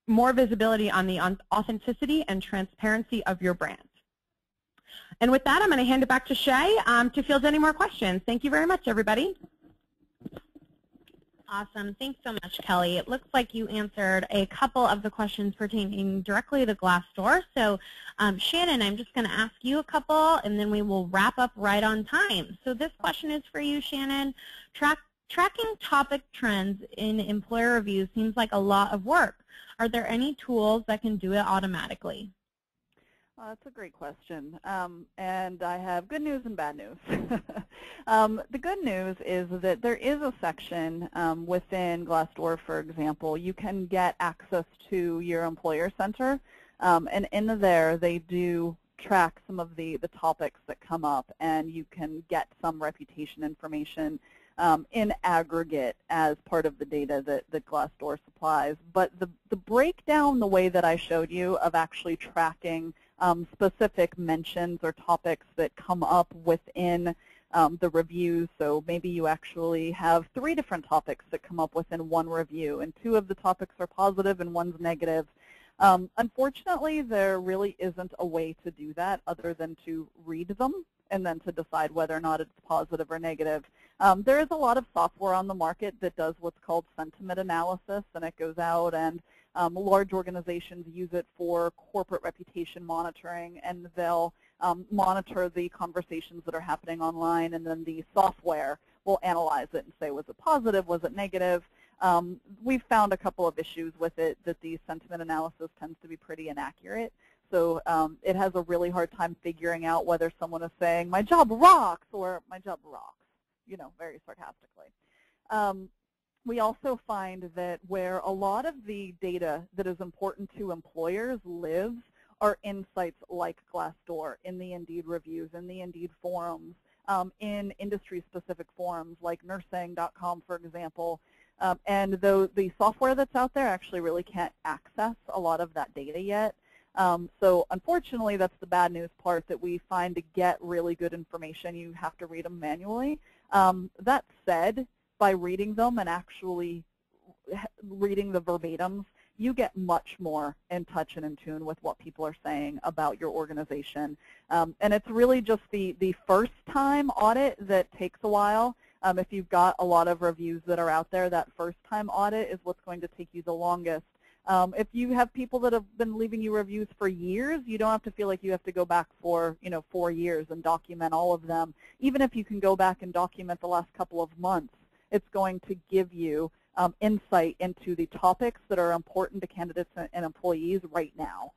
more visibility on the authenticity and transparency of your brand. And with that, I'm going to hand it back to Shay to field any more questions. Thank you very much, everybody. Awesome. Thanks so much, Kelly. It looks like you answered a couple of the questions pertaining directly to Glassdoor. So, Shannon, I'm just going to ask you a couple, and then we will wrap up right on time. So this question is for you, Shannon. Tracking topic trends in employer reviews seems like a lot of work. Are there any tools that can do it automatically? That's a great question, and I have good news and bad news. The good news is that there is a section within Glassdoor, for example. You can get access to your Employer Center, and in there they do track some of the topics that come up, and you can get some reputation information in aggregate as part of the data that Glassdoor supplies. But the breakdown, the way that I showed you of actually tracking specific mentions or topics that come up within the reviews. So maybe you actually have 3 different topics that come up within one review, and 2 of the topics are positive and 1's negative. Unfortunately, there really isn't a way to do that other than to read them and then to decide whether or not it's positive or negative. There is a lot of software on the market that does what's called sentiment analysis, and it goes out and large organizations use it for corporate reputation monitoring, and they'll monitor the conversations that are happening online, and then the software will analyze it and say, was it positive, was it negative? We've found a couple of issues with it, that the sentiment analysis tends to be pretty inaccurate. So it has a really hard time figuring out whether someone is saying, my job rocks, or my job rocks, very sarcastically. We also find that where a lot of the data that is important to employers lives are in sites like Glassdoor, in the Indeed reviews, in the Indeed forums, in industry-specific forums like nursing.com, for example. And though the software that's out there actually really can't access a lot of that data yet. So unfortunately, that's the bad news part, that we find to get really good information, you have to read them manually. That said, by reading them and actually reading the verbatims, you get much more in touch and in tune with what people are saying about your organization. And it's really just the first time audit that takes a while. If you've got a lot of reviews that are out there, that first time audit is what's going to take you the longest. If you have people that have been leaving you reviews for years, you don't have to feel like you have to go back for 4 years and document all of them. Even if you can go back and document the last couple of months, it's going to give you insight into the topics that are important to candidates and employees right now.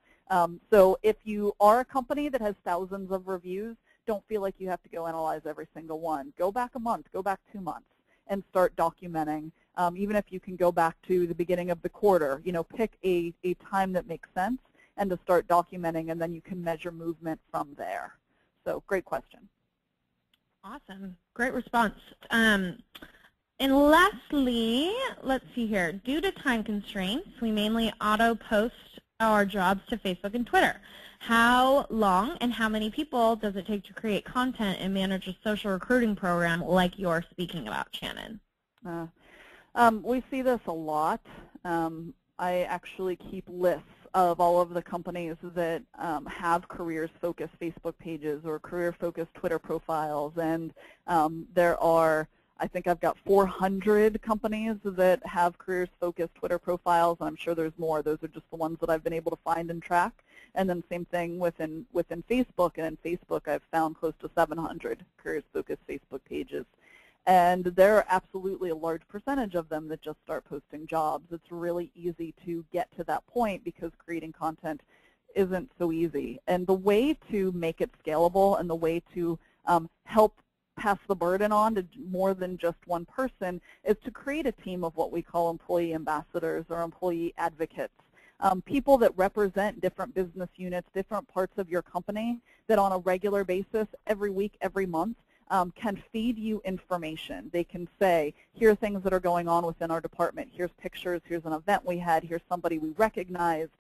So if you are a company that has thousands of reviews, don't feel like you have to go analyze every single one. Go back a month, go back 2 months, and start documenting. Even if you can go back to the beginning of the quarter, pick a time that makes sense and to start documenting, and then you can measure movement from there. So great question. Awesome. Great response. And lastly, let's see here. Due to time constraints, we mainly auto-post our jobs to Facebook and Twitter. How long and how many people does it take to create content and manage a social recruiting program like you're speaking about, Shannon? We see this a lot. I actually keep lists of all of the companies that have careers-focused Facebook pages or career-focused Twitter profiles, and there are, I think I've got 400 companies that have careers-focused Twitter profiles, and I'm sure there's more. Those are just the ones that I've been able to find and track. And then same thing within Facebook, and in Facebook I've found close to 700 careers-focused Facebook pages. And there are absolutely a large percentage of them that just start posting jobs. It's really easy to get to that point because creating content isn't so easy. And the way to make it scalable and the way to help pass the burden on to more than just one person is to create a team of what we call employee ambassadors or employee advocates. People that represent different business units, different parts of your company that on a regular basis, every week, every month, can feed you information. They can say, here are things that are going on within our department. Here's pictures. Here's an event we had. Here's somebody we recognized.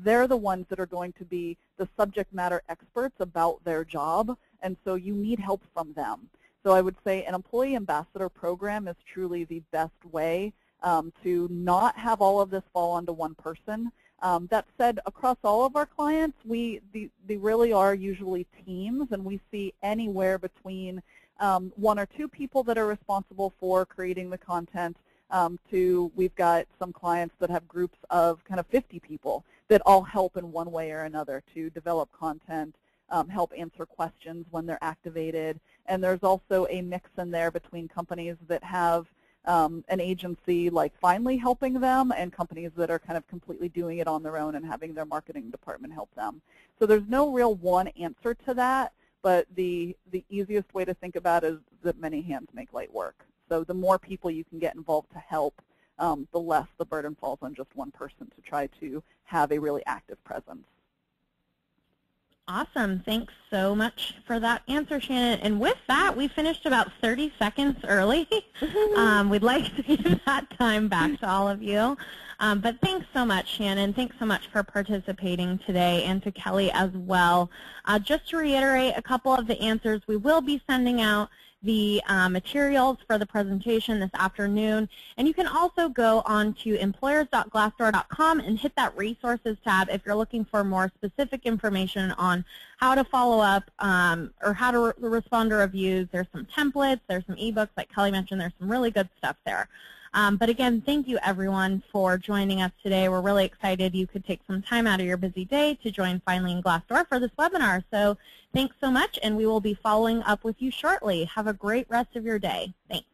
They're the ones that are going to be the subject matter experts about their job, and so you need help from them. So I would say an employee ambassador program is truly the best way to not have all of this fall onto one person. That said, across all of our clients, they really are usually teams, and we see anywhere between 1 or 2 people that are responsible for creating the content to we've got some clients that have groups of kind of 50 people that all help in one way or another to develop content, help answer questions when they're activated. And there's also a mix in there between companies that have an agency like Finally helping them and companies that are kind of completely doing it on their own and having their marketing department help them. So there's no real one answer to that, but the easiest way to think about it is that many hands make light work. So the more people you can get involved to help, the less the burden falls on just one person to try to have a really active presence. Awesome. Thanks so much for that answer, Shannon. And with that, we finished about 30 seconds early. We'd like to give that time back to all of you. But thanks so much, Shannon. Thanks so much for participating today, and to Kelly as well. Just to reiterate a couple of the answers, we will be sending out the materials for the presentation this afternoon. And you can also go on to employers.glassdoor.com and hit that resources tab if you're looking for more specific information on how to follow up or how to respond to reviews. There's some templates, there's some ebooks like Kelly mentioned, there's some really good stuff there. But again, thank you everyone for joining us today. We're really excited you could take some time out of your busy day to join Finally and Glassdoor for this webinar. So thanks so much, and we will be following up with you shortly. Have a great rest of your day. Thanks.